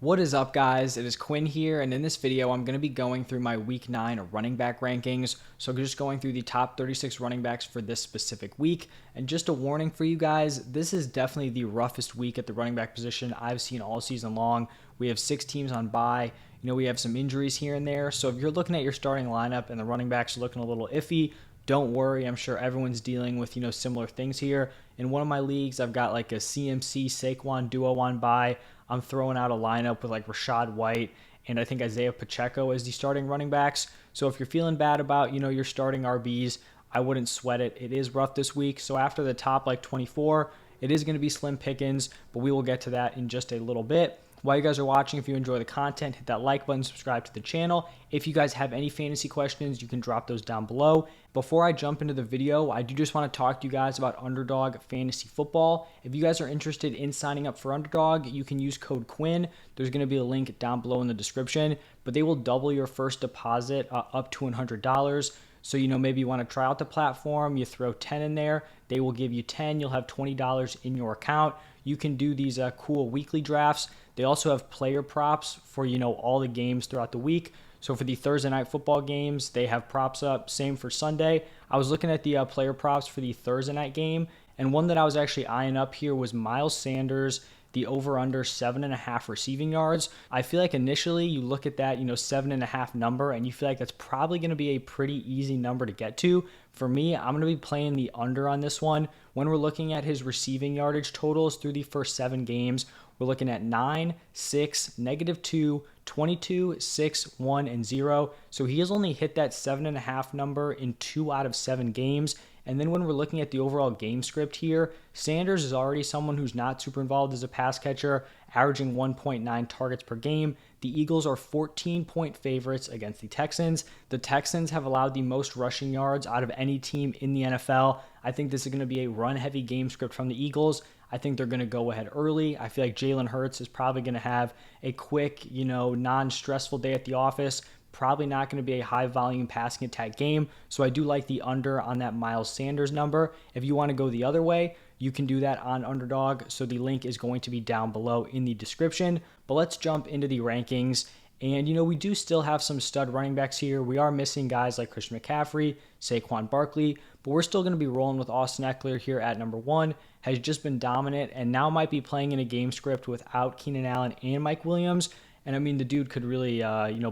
What is up, guys? It is Quinn here, and in this video I'm going to be going through my week 9 running back rankings. So just going through the top 36 running backs for this specific week. And just a warning for you guys, this is definitely the roughest week at the running back position I've seen all season long. We have 6 teams on bye. We have some injuries here and there. So if you're looking at your starting lineup and the running backs are looking a little iffy, don't worry. I'm sure everyone's dealing with, similar things here. In one of my leagues, I've got like a CMC Saquon duo on bye. I'm throwing out a lineup with like Rashad White and I think Isaiah Pacheco as the starting running backs. So if you're feeling bad about, your starting RBs, I wouldn't sweat it. It is rough this week. So after the top 24, it is going to be slim pickings, but we will get to that in just a little bit. While you guys are watching, if you enjoy the content, hit that like button, subscribe to the channel. If you guys have any fantasy questions, you can drop those down below. Before I jump into the video, I do just want to talk to you guys about Underdog Fantasy Football. If you guys are interested in signing up for Underdog, you can use code Quinn. There's going to be a link down below in the description, but they will double your first deposit up to $100. So, maybe you want to try out the platform, you throw 10 in there, they will give you 10, you'll have $20 in your account. You can do these cool weekly drafts. They also have player props for, all the games throughout the week. So for the Thursday night football games, they have props up. Same for Sunday. I was looking at the player props for the Thursday night game, and one that I was actually eyeing up here was Miles Sanders, the over-under 7.5 receiving yards. I feel like initially you look at that, 7.5 number, and you feel like that's probably going to be a pretty easy number to get to. For me, I'm going to be playing the under on this one. When we're looking at his receiving yardage totals through the first 7 games, we're looking at 9, 6, -2, 22, 6, 1, and 0. So he has only hit that 7.5 number in 2 out of 7 games. And then when we're looking at the overall game script here, Sanders is already someone who's not super involved as a pass catcher, averaging 1.9 targets per game. The Eagles are 14-point favorites against the Texans. The Texans have allowed the most rushing yards out of any team in the NFL. I think this is going to be a run-heavy game script from the Eagles. I think they're going to go ahead early. I feel like Jalen Hurts is probably going to have a quick, non-stressful day at the office. Probably not going to be a high volume passing attack game. So I do like the under on that Miles Sanders number. If you want to go the other way, you can do that on Underdog. So the link is going to be down below in the description. But let's jump into the rankings. And, we do still have some stud running backs here. We are missing guys like Christian McCaffrey, Saquon Barkley, but we're still going to be rolling with Austin Eckler here at number 1. Has just been dominant and now might be playing in a game script without Keenan Allen and Mike Williams. And I mean, the dude could really,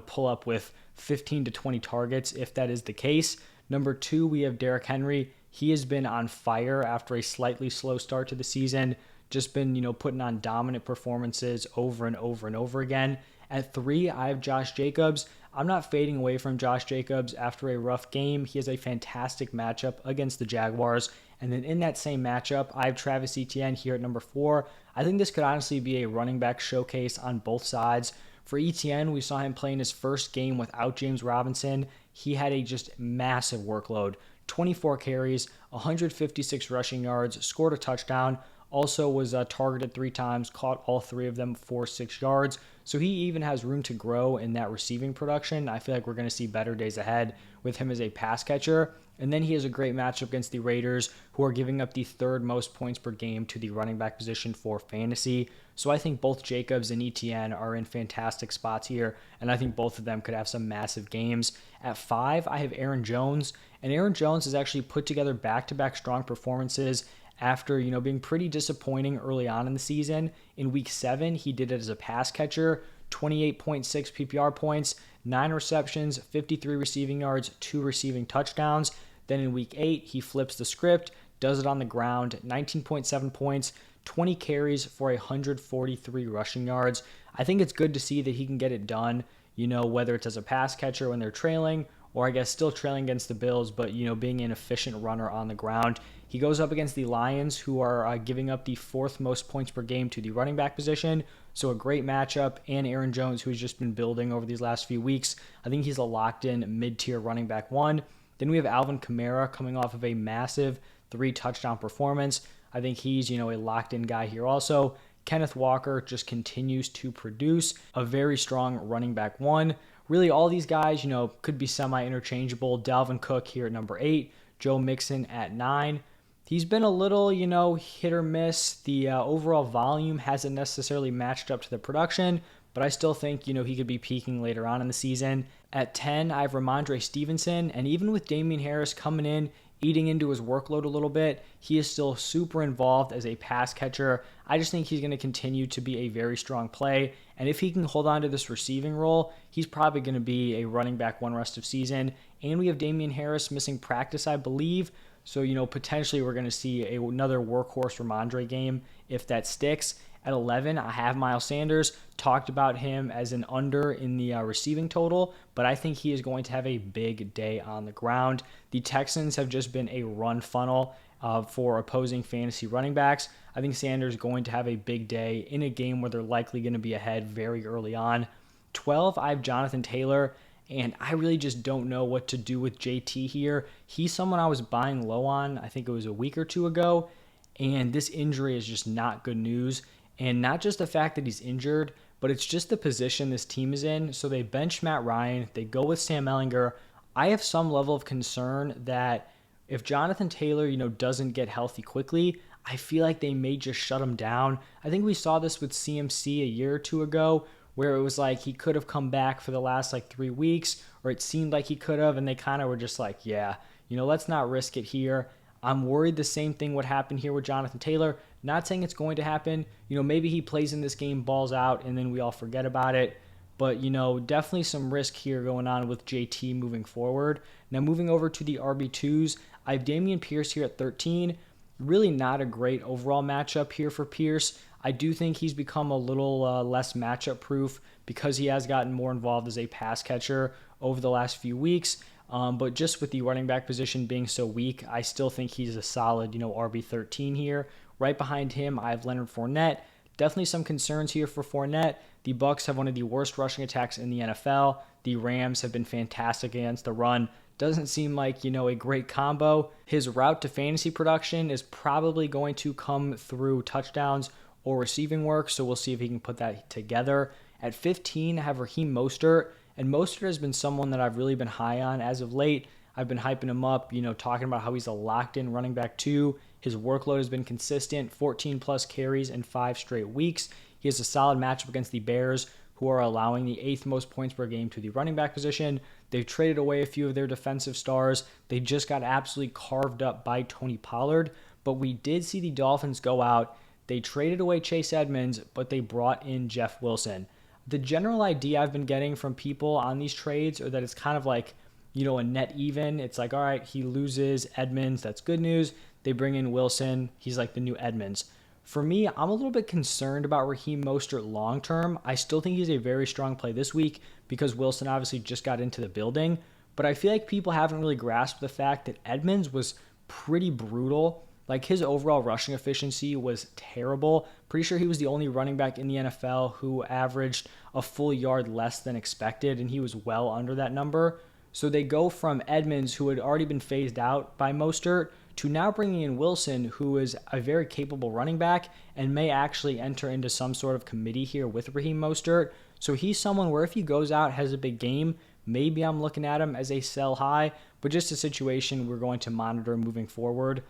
pull up with 15 to 20 targets if that is the case. Number 2, we have Derrick Henry. He has been on fire after a slightly slow start to the season. Just been, putting on dominant performances over and over and over again. At 3, I have Josh Jacobs. I'm not fading away from Josh Jacobs after a rough game. He has a fantastic matchup against the Jaguars. And then in that same matchup, I have Travis Etienne here at number 4. I think this could honestly be a running back showcase on both sides. For Etienne, we saw him play in his first game without James Robinson. He had a just massive workload. 24 carries, 156 rushing yards, scored a touchdown, also was targeted 3 times, caught all 3 of them for 6 yards. So he even has room to grow in that receiving production. I feel like we're going to see better days ahead with him as a pass catcher. And then he has a great matchup against the Raiders, who are giving up the 3rd most points per game to the running back position for fantasy. So I think both Jacobs and Etienne are in fantastic spots here, and I think both of them could have some massive games. At 5, I have Aaron Jones, and Aaron Jones has actually put together back-to-back strong performances after, being pretty disappointing early on in the season. In week 7, he did it as a pass catcher, 28.6 PPR points, 9 receptions, 53 receiving yards, 2 receiving touchdowns. Then in week 8, he flips the script, does it on the ground, 19.7 points, 20 carries for 143 rushing yards. I think it's good to see that he can get it done, whether it's as a pass catcher when they're trailing, or I guess still trailing against the Bills, but, being an efficient runner on the ground. He goes up against the Lions, who are giving up the 4th most points per game to the running back position. So a great matchup, and Aaron Jones, who has just been building over these last few weeks. I think he's a locked-in mid-tier running back 1. Then we have Alvin Kamara coming off of a massive 3-touchdown performance. I think he's, a locked-in guy here also. Kenneth Walker just continues to produce a very strong running back 1. Really, all these guys, could be semi-interchangeable. Dalvin Cook here at number 8. Joe Mixon at 9. He's been a little, hit or miss. The overall volume hasn't necessarily matched up to the production, but I still think, he could be peaking later on in the season. At 10, I have Ramondre Stevenson, and even with Damian Harris coming in, eating into his workload a little bit, he is still super involved as a pass catcher. I just think he's going to continue to be a very strong play, and if he can hold on to this receiving role, he's probably going to be a running back one rest of season. And we have Damian Harris missing practice, I believe, so potentially we're going to see another workhorse Ramondre game if that sticks. At 11, I have Miles Sanders. Talked about him as an under in the receiving total, but I think he is going to have a big day on the ground. The Texans have just been a run funnel for opposing fantasy running backs. I think Sanders is going to have a big day in a game where they're likely going to be ahead very early on. 12, I have Jonathan Taylor, and I really just don't know what to do with JT here. He's someone I was buying low on, I think it was a week or two ago, and this injury is just not good news. And not just the fact that he's injured, but it's just the position this team is in. So they bench Matt Ryan, they go with Sam Ehlinger. I have some level of concern that if Jonathan Taylor, doesn't get healthy quickly, I feel like they may just shut him down. I think we saw this with CMC a year or two ago, where it was like he could have come back for the last 3 weeks, or it seemed like he could have, and they kind of were just like, yeah, let's not risk it here. I'm worried the same thing would happen here with Jonathan Taylor. Not saying it's going to happen. Maybe he plays in this game, balls out, and then we all forget about it. But, definitely some risk here going on with JT moving forward. Now, moving over to the RB2s, I have Dameon Pierce here at 13. Really not a great overall matchup here for Pierce. I do think he's become a little less matchup proof because he has gotten more involved as a pass catcher over the last few weeks. But just with the running back position being so weak, I still think he's a solid, RB13 here. Right behind him, I have Leonard Fournette. Definitely some concerns here for Fournette. The Bucs have one of the worst rushing attacks in the NFL. The Rams have been fantastic against the run. Doesn't seem like, a great combo. His route to fantasy production is probably going to come through touchdowns or receiving work, so we'll see if he can put that together. At 15, I have Raheem Mostert, and Mostert has been someone that I've really been high on as of late. I've been hyping him up, talking about how he's a locked-in running back 2. His workload has been consistent, 14-plus carries in 5 straight weeks. He has a solid matchup against the Bears, who are allowing the 8th most points per game to the running back position. They've traded away a few of their defensive stars. They just got absolutely carved up by Tony Pollard, but we did see the Dolphins go out. They traded away Chase Edmonds, but they brought in Jeff Wilson. The general idea I've been getting from people on these trades are that it's kind of like, a net even. It's like, all right, he loses Edmonds. That's good news. They bring in Wilson. He's like the new Edmonds. For me, I'm a little bit concerned about Raheem Mostert long term. I still think he's a very strong play this week because Wilson obviously just got into the building. But I feel like people haven't really grasped the fact that Edmonds was pretty brutal. Like his overall rushing efficiency was terrible. Pretty sure he was the only running back in the NFL who averaged a full yard less than expected, and he was well under that number. So they go from Edmonds, who had already been phased out by Mostert, to now bringing in Wilson, who is a very capable running back and may actually enter into some sort of committee here with Raheem Mostert. So he's someone where if he goes out, has a big game, maybe I'm looking at him as a sell high, but just a situation we're going to monitor moving forward.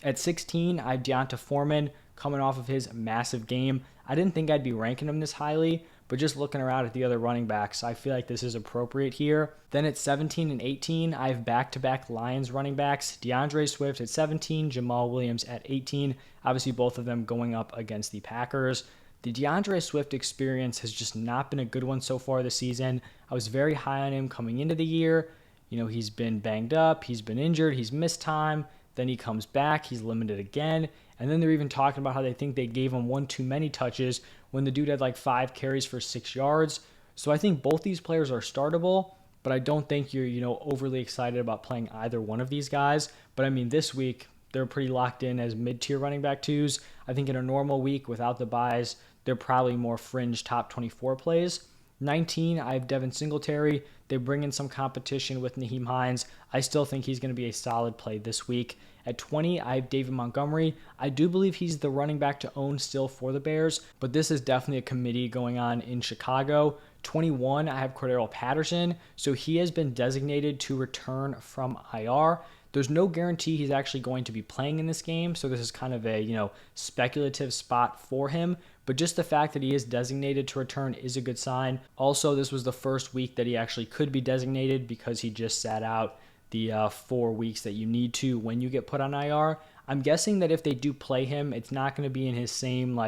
At 16, I have Deonta Foreman coming off of his massive game. I didn't think I'd be ranking him this highly, but just looking around at the other running backs, I feel like this is appropriate here. Then at 17 and 18, I have back-to-back Lions running backs, DeAndre Swift at 17, Jamal Williams at 18. Obviously, both of them going up against the Packers. The DeAndre Swift experience has just not been a good one so far this season. I was very high on him coming into the year. He's been banged up, he's been injured, he's missed time. Then he comes back, he's limited again. And then they're even talking about how they think they gave him one too many touches when the dude had 5 carries for 6 yards. So I think both these players are startable, but I don't think you're, overly excited about playing either one of these guys. But I mean, this week, they're pretty locked in as mid-tier running back 2s. I think in a normal week without the buys, they're probably more fringe top 24 plays. 19, I have Devin Singletary. They bring in some competition with Nyheim Hines. I still think he's going to be a solid play this week. At 20, I have David Montgomery. I do believe he's the running back to own still for the Bears, but this is definitely a committee going on in Chicago. 21, I have Cordero Patterson. So he has been designated to return from IR. There's no guarantee he's actually going to be playing in this game, so this is kind of a, speculative spot for him. But just the fact that he is designated to return is a good sign. Also, this was the first week that he actually could be designated because he just sat out the 4 weeks that you need to when you get put on IR. I'm guessing that if they do play him, it's not going to be in his same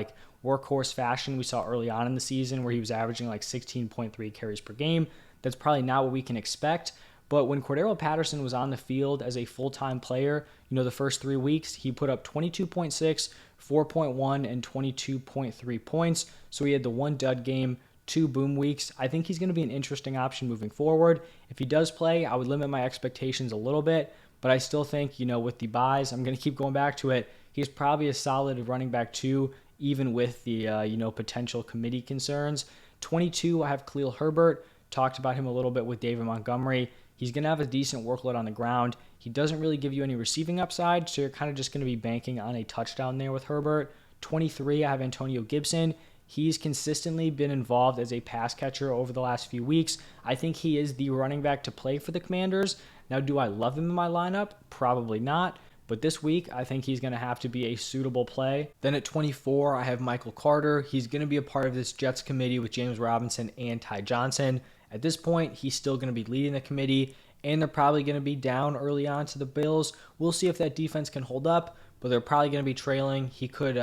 workhorse fashion we saw early on in the season where he was averaging 16.3 carries per game. That's probably not what we can expect. But when Cordero Patterson was on the field as a full-time player, the first 3 weeks, he put up 22.6, 4.1, and 22.3 points. So he had the 1 dud game, 2 boom weeks. I think he's going to be an interesting option moving forward. If he does play, I would limit my expectations a little bit, but I still think, with the buys, I'm going to keep going back to it. He's probably a solid running back 2, even with the, potential committee concerns. 22, I have Khalil Herbert. Talked about him a little bit with David Montgomery. He's going to have a decent workload on the ground. He doesn't really give you any receiving upside, so you're kind of just going to be banking on a touchdown there with Herbert. 23, I have Antonio Gibson. He's consistently been involved as a pass catcher over the last few weeks. I think he is the running back to play for the Commanders. Now, do I love him in my lineup? Probably not. But this week, I think he's going to have to be a suitable play. Then at 24, I have Michael Carter. He's going to be a part of this Jets committee with James Robinson and Ty Johnson. At this point, he's still going to be leading the committee, and they're probably going to be down early on to the Bills. We'll see if that defense can hold up, but they're probably going to be trailing. He could,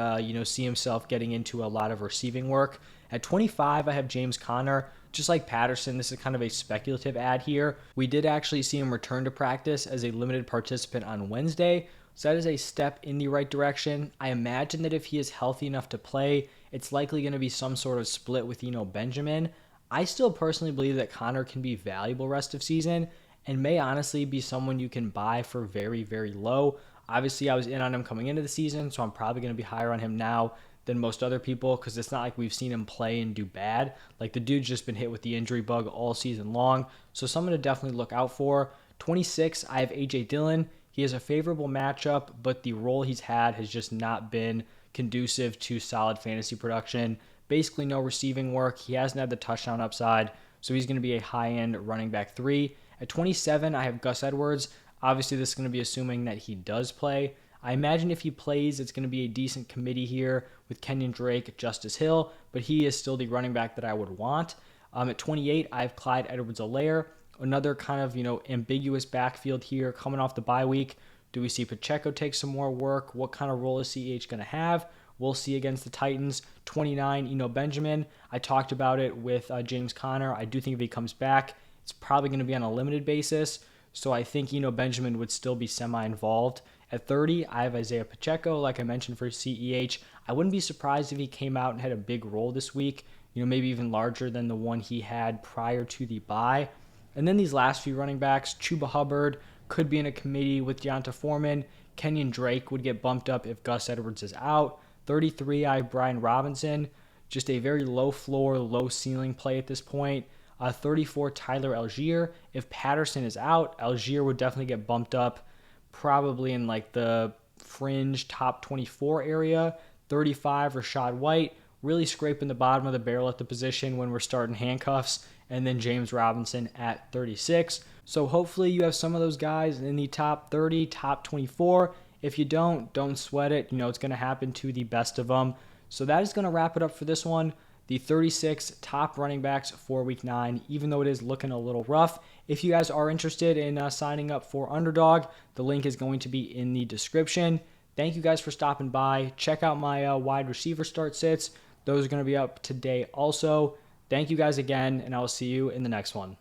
see himself getting into a lot of receiving work. At 25, I have James Conner. Just like Patterson, this is kind of a speculative ad here. We did actually see him return to practice as a limited participant on Wednesday, so that is a step in the right direction. I imagine that if he is healthy enough to play, it's likely going to be some sort of split with Benjamin. I still personally believe that Conner can be valuable rest of season and may honestly be someone you can buy for very, very low. Obviously, I was in on him coming into the season, so I'm probably going to be higher on him now than most other people because it's not like we've seen him play and do bad. The dude's just been hit with the injury bug all season long, so someone to definitely look out for. 26, I have A.J. Dillon. He has a favorable matchup, but the role he's had has just not been conducive to solid fantasy production. Basically no receiving work. He hasn't had the touchdown upside, so he's going to be a high-end running back 3. At 27, I have Gus Edwards. Obviously, this is going to be assuming that he does play. I imagine if he plays, it's going to be a decent committee here with Kenyon Drake, Justice Hill, but he is still the running back that I would want. At 28, I have Clyde Edwards-Helaire. Another kind of, ambiguous backfield here coming off the bye week. Do we see Pacheco take some more work? What kind of role is CEH going to have? We'll see against the Titans. 29, Benjamin. I talked about it with James Conner. I do think if he comes back, it's probably going to be on a limited basis. So I think, Benjamin would still be semi-involved. At 30, I have Isaiah Pacheco, like I mentioned for CEH. I wouldn't be surprised if he came out and had a big role this week, maybe even larger than the one he had prior to the bye. And then these last few running backs, Chuba Hubbard could be in a committee with Deonta Foreman. Kenyon Drake would get bumped up if Gus Edwards is out. 33, I have Brian Robinson. Just a very low floor, low ceiling play at this point. 34, Tyler Algier. If Patterson is out, Algier would definitely get bumped up, probably in the fringe top 24 area. 35, Rashad White. Really scraping the bottom of the barrel at the position when we're starting handcuffs. And then James Robinson at 36. So hopefully you have some of those guys in the top 30, top 24. If you don't sweat it. It's going to happen to the best of them. So that is going to wrap it up for this one. The 36 top running backs for Week 9, even though it is looking a little rough. If you guys are interested in signing up for Underdog, the link is going to be in the description. Thank you guys for stopping by. Check out my wide receiver start sits. Those are going to be up today also. Thank you guys again, and I will see you in the next one.